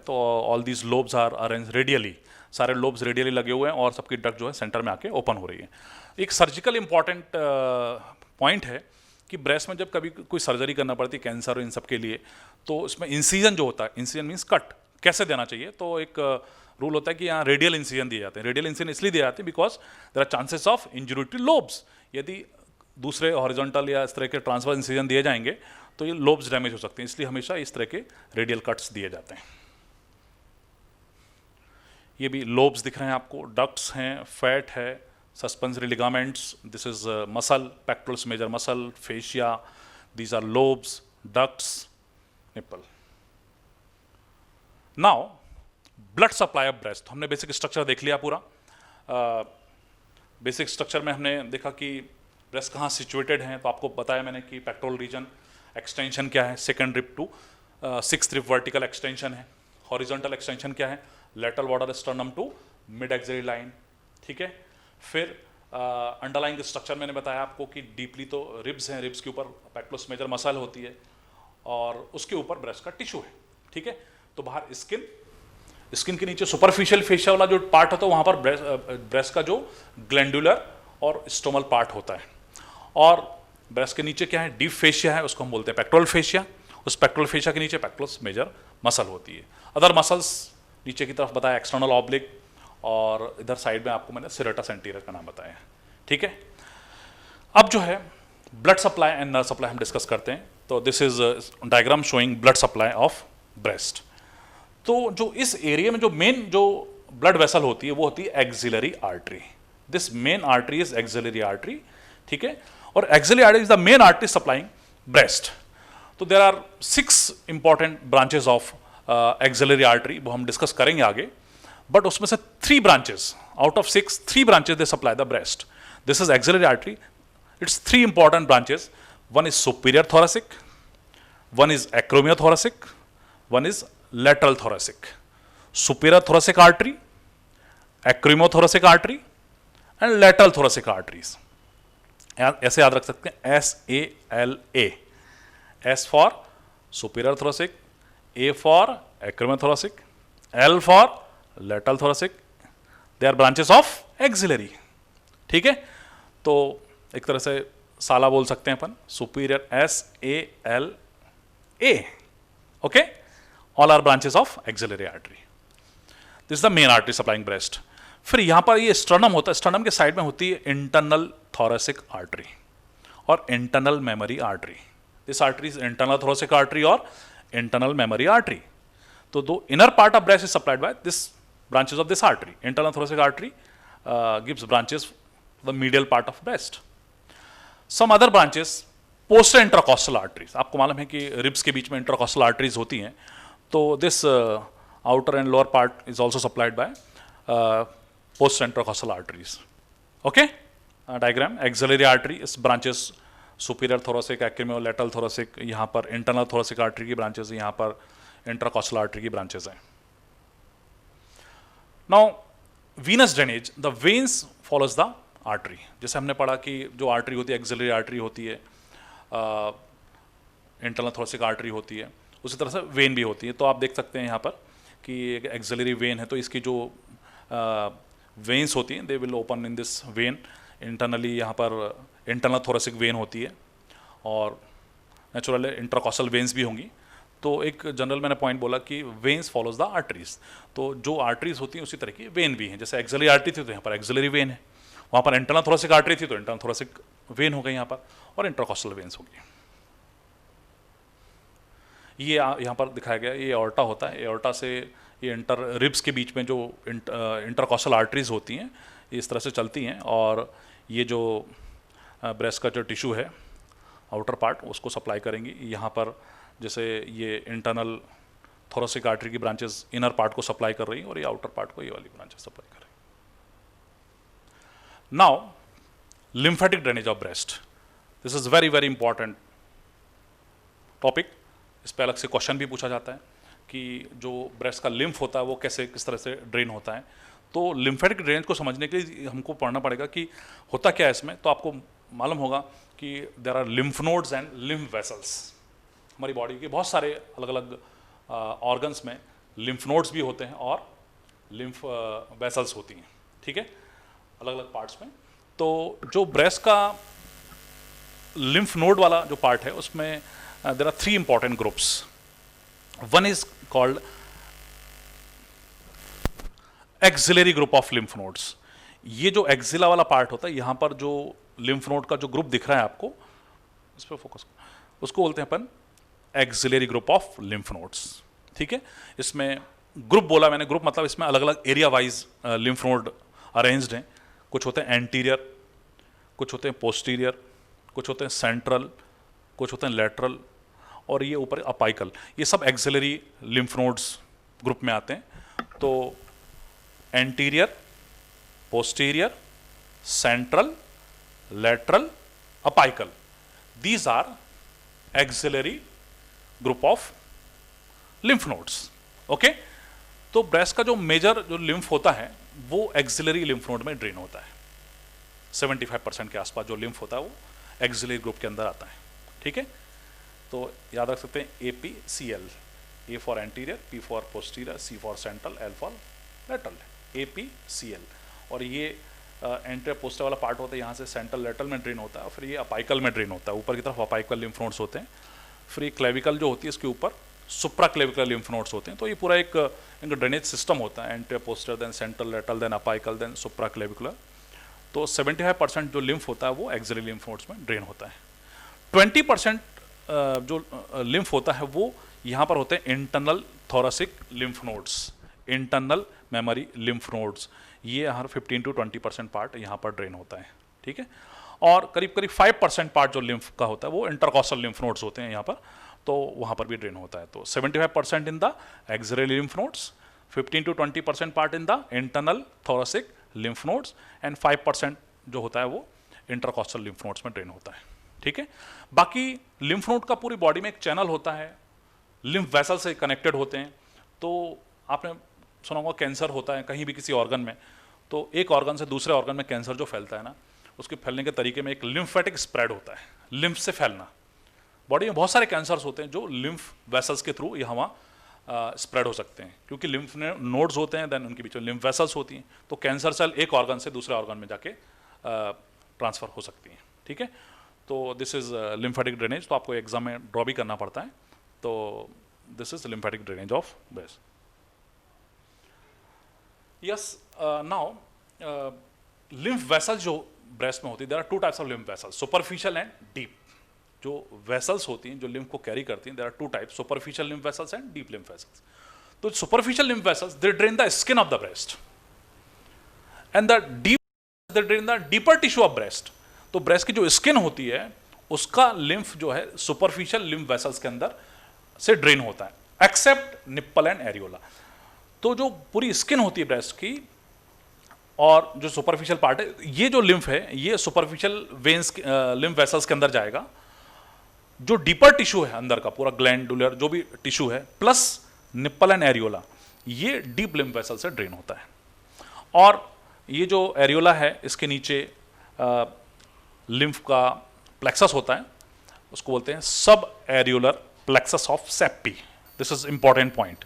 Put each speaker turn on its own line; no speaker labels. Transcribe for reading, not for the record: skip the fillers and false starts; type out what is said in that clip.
तो all these lobes are arrange radially, सारे lobes radially लगे हुए हैं और सबकी डक्ट जो है सेंटर में आके ओपन हो रही है। एक सर्जिकल इंपॉर्टेंट पॉइंट है कि ब्रेस्ट में जब कभी कोई सर्जरी करना पड़ती है कैंसर और इन सब के लिए, तो इसमें इंसीजन जो होता है, इंसीजन मीन्स कट कैसे देना चाहिए, तो एक रूल होता है कि यहाँ रेडियल इंसीजन दिए जाते हैं। रेडियल इंसीजन इसलिए दिए जाते हैं because there are chances of injury to lobes. यदि दूसरे हॉरिजॉन्टल या इस तरह के ट्रांसफर इंसीजन दिए जाएंगे तो ये लोब्स डैमेज हो सकते हैं, इसलिए हमेशा इस तरह के रेडियल कट्स दिए जाते हैं। ये भी लोब्स दिख रहे हैं आपको, डक्ट्स हैं, फैट है, suspensory ligaments, this is muscle, pectoralis major muscle, fascia, these are lobes, ducts, nipple. Now blood supply of breast, हमने बेसिक स्ट्रक्चर देख लिया पूरा। बेसिक स्ट्रक्चर में हमने देखा कि ब्रेस्ट कहाँ सिचुएटेड हैं, तो आपको बताया मैंने कि पेक्टोरल रीजन, एक्सटेंशन क्या है, second rib to sixth rib vertical extension है, हॉरिजॉन्टल एक्सटेंशन क्या है, lateral border sternum to mid axillary line, ठीक है। फिर अंडरलाइंग स्ट्रक्चर मैंने बताया आपको कि डीपली तो रिब्स हैं, रिब्स के ऊपर पेक्टोरस मेजर मसल होती है और उसके ऊपर ब्रेस्ट का टिश्यू है, ठीक है। तो बाहर स्किन, स्किन के नीचे सुपरफिशियल फेशिया वाला जो पार्ट होता है वहाँ पर ब्रेस्ट का जो ग्लैंडुलर और स्टोमल पार्ट होता है, और ब्रेस्ट के नीचे क्या है, डीप फेशिया है, उसको हम बोलते हैं पेक्टोरल फेशिया। उस पेक्टोरल फेशिया के नीचे पेक्टोरस मेजर मसल होती है। अदर मसल्स नीचे की तरफ बताया, एक्सटर्नल ऑब्लिक, और इधर साइड में आपको मैंने सिरेटस एंटीरियर का नाम बताया, ठीक है। अब जो है blood supply and nerve supply हम डिस्कस करते हैं। तो this is diagram showing blood supply of breast. तो जो इस एरिया में जो मेन जो ब्लड वेसल होती है वो होती है axillary artery. This main artery is axillary artery, ठीक है। और axillary artery is the main artery supplying breast. तो there are 6 important branches of axillary artery, वो हम डिस्कस करेंगे आगे, बट उसमें से 3 branches out of 6, 3 branches they supply the breast. This is axillary artery, it's 3 important branches. One is superior thoracic, one is acromio thoracic, one is lateral thoracic. Superior thoracic artery, acromyothoracic artery and lateral thoracic arteries. ऐसे याद रख सकते हैं, SALA. S for superior thoracic, A for acromyothoracic, L for lateral thoracic. They are branches of axillary. ठीक है, तो एक तरह से साला बोल सकते हैं अपन, superior SALA. Okay? All are branches of axillary artery. This is the main artery supplying breast. फिर यहाँ पर ये स्टर्नम होता है, स्टर्नम के साइड में होती है इंटरनल थोरेसिक आर्टरी और internal mammary artery. This artery is internal thoracic artery और इंटरनल मेमोरी आर्टरी। तो दो inner part of breast is supplied by this branches of this artery. Internal thoracic artery gives branches the medial part of breast. Some other branches posterior intercostal arteries. आपको मालूम है कि ribs के बीच में इंट्राकॉस्टल arteries होती हैं, तो this outer and lower part is also supplied by post intercostal arteries. Okay, diagram, axillary artery is branches superior thoracic, acromio, lateral thoracic, यहाँ पर इंटरनल थोरेसिक आर्टरी की ब्रांचेस, यहाँ पर इंट्राकॉस्टल आर्टरी की ब्रांचेस हैं। Now venous drainage, the veins follows the artery. जैसे हमने पढ़ा कि जो आर्टरी होती है एक्सिलरी आर्टरी होती है, इंटरनल थोरेसिक आर्टरी होती है, उसी तरह से वेन भी होती है। तो आप देख सकते हैं यहाँ पर कि एक एक्सिलरी वेन है, तो इसकी जो वेन्स होती हैं they will open in this when internally. यहाँ पर इंटरनल थोरेसिक वेन होती है और नेचुरल इंट्राकॉस्टल वेन्स भी होंगी। तो एक जनरल मैंने पॉइंट बोला कि वेन्स फॉलोज द आर्टरीज, तो जो आर्टरीज होती हैं उसी तरह की वेन भी हैं। जैसे एक्सिलरी आर्टरी थी तो यहाँ पर एक्सिलरी वेन है, वहाँ पर इंटरनल थोरेसिक आर्टरी थी तो इंटरनल थोरेसिक वेन हो गई यहाँ पर, और इंट्राकॉस्टल वेन्स होगी। ये यहाँ पर दिखाया गया, ये एओर्टा होता है। एओर्टा से ये इंटर रिब्स के बीच में जो इंटरकॉस्टल आर्टरीज होती हैं ये इस तरह से चलती हैं, और ये जो ब्रेस्ट का जो टिश्यू है आउटर पार्ट उसको सप्लाई करेंगी। यहाँ पर जैसे ये इंटरनल थोरेसिक आर्टरी की ब्रांचेस इनर पार्ट को सप्लाई कर रही हैं और ये आउटर पार्ट को ये वाली ब्रांचेस सप्लाई कर रही हैं। Now lymphatic drainage of breast, this is very very important topic. इस पर अलग से क्वेश्चन भी पूछा जाता है कि जो ब्रेस्ट का लिम्फ होता है वो कैसे किस तरह से ड्रेन होता है। तो लिम्फेटिक ड्रेनेज को समझने के लिए हमको पढ़ना पड़ेगा कि होता क्या है इसमें। तो आपको मालूम होगा कि there are lymph nodes and lymph vessels. हमारी बॉडी के बहुत सारे अलग अलग ऑर्गन्स में लिम्फ नोड्स भी होते हैं और लिम्फ वेसल्स होती हैं, ठीक है, अलग अलग पार्ट्स में। तो जो ब्रेस्ट का लिम्फ नोड वाला जो पार्ट है उसमें there are 3 important groups. One is called axillary group of lymph nodes. ये जो एक्सिला वाला पार्ट होता है, यहां पर जो लिम्फ नोड का जो ग्रुप दिख रहा है आपको, इस पर फोकस, उसको बोलते हैं अपन axillary group of lymph nodes, ठीक है। इसमें ग्रुप बोला मैंने, ग्रुप मतलब इसमें अलग अलग area wise lymph node arranged हैं। कुछ होते हैं एंटीरियर, कुछ होते हैं पोस्टीरियर, कुछ होते हैं सेंट्रल, कुछ होते हैं लेटरल, और ये ऊपर अपाइकल। ये सब एक्सिलरी लिम्फ नोड्स ग्रुप में आते हैं। तो anterior, posterior, central, lateral, apical, these are axillary group of lymph nodes, okay। तो ब्रेस्ट का जो मेजर जो लिम्फ होता है वो एक्सिलरी लिम्फ नोड में ड्रेन होता है। 75% के आसपास जो लिम्फ होता है वो एक्सिलरी ग्रुप के अंदर आता है, ठीक है। तो याद रख सकते हैं APCL, A for anterior, P for posterior, C for central, L for lateral, APCL। और ये एंटीरियर पोस्टर वाला पार्ट होता है, यहाँ से सेंट्रल लेटरल में ड्रेन होता है, और फिर ये अपाइकल में ड्रेन होता है, ऊपर की तरफ अपाइकल लिम्फ नोड्स होते हैं। फिर ये क्लेविकल जो होती है इसके ऊपर सुप्रा क्लेविकल लिम्फ नोड्स होते हैं। तो ये पूरा एक इनका ड्रेनेज सिस्टम होता है, anterior posterior, then central lateral, then apical, then supraclavicular. तो 75% जो लिम्फ होता है वो एक्सिलरी लिम्फ नोड्स में ड्रेन होता है। 20% जो लिम्फ होता है वो यहाँ पर होते हैं internal thoracic lymph nodes, internal memory lymph nodes. ये हर 15 to 20% पार्ट यहाँ पर ड्रेन होता है, ठीक है। और करीब करीब 5% पार्ट जो लिम्फ का होता है वो इंटरकॉस्टल लिम्फ नोड्स होते हैं यहाँ पर, तो वहाँ पर भी ड्रेन होता है। तो 75% in the axillary lymph nodes, 15 to 20% part in the internal thoracic lymph nodes, and 5% जो होता है वो इंटरकॉस्टल लिम्फ नोड्स में ड्रेन होता है, ठीक है। बाकी लिम्फ नोड का पूरी बॉडी में एक चैनल होता है, लिम्फ वेसल से कनेक्टेड होते हैं। तो आपने सुना होगा कैंसर होता है कहीं भी किसी ऑर्गन में, तो एक ऑर्गन से दूसरे ऑर्गन में कैंसर जो फैलता है ना, उसके फैलने के तरीके में एक लिम्फेटिक स्प्रेड होता है, लिम्फ से फैलना। बॉडी में बहुत सारे कैंसर्स होते हैं जो लिम्फ वेसल्स के थ्रू यहाँ वहाँ स्प्रेड हो सकते हैं, क्योंकि लिम्फ नोड्स होते हैं, देन उनके बीच में लिम्फ वेसल्स होती हैं। तो कैंसर सेल एक ऑर्गन से दूसरे ऑर्गन में जाके ट्रांसफर हो सकती हैं, ठीक है। तो दिस इज लिम्फेटिक ड्रेनेज। तो आपको एग्जाम में ड्रॉ भी करना पड़ता है। तो this is lymphatic drainage of breast. Yes, now lymph vessels जो ब्रेस्ट में होती है, there are 2 types of lymph vessels, superficial and deep। जो वेसल्स होती हैं जो लिम्फ को कैरी करती हैं, there are 2 types, superficial lymph vessels and deep lymph vessels। तो superficial lymph vessels they drain the skin of the breast, and the deep they drain the deeper tissue of breast। तो breast की जो skin होती है उसका lymph जो है superficial lymph vessels के अंदर से ड्रेन होता है, एक्सेप्ट निप्पल एंड एरियोला। तो जो पूरी स्किन होती है ब्रेस्ट की और जो सुपरफिशियल पार्ट है, ये जो लिम्फ है ये सुपरफिशियल वेन्स लिम्फ वेसल्स के अंदर जाएगा। जो डीपर टिश्यू है अंदर का पूरा ग्लैंडुलर जो भी टिश्यू है प्लस निप्पल एंड एरियोला, ये डीप लिम्फ वेसल से ड्रेन होता है। और ये जो एरियोला है इसके नीचे लिम्फ का प्लेक्सस होता है, उसको बोलते हैं सब areolar plexus of Seppi. This is important point.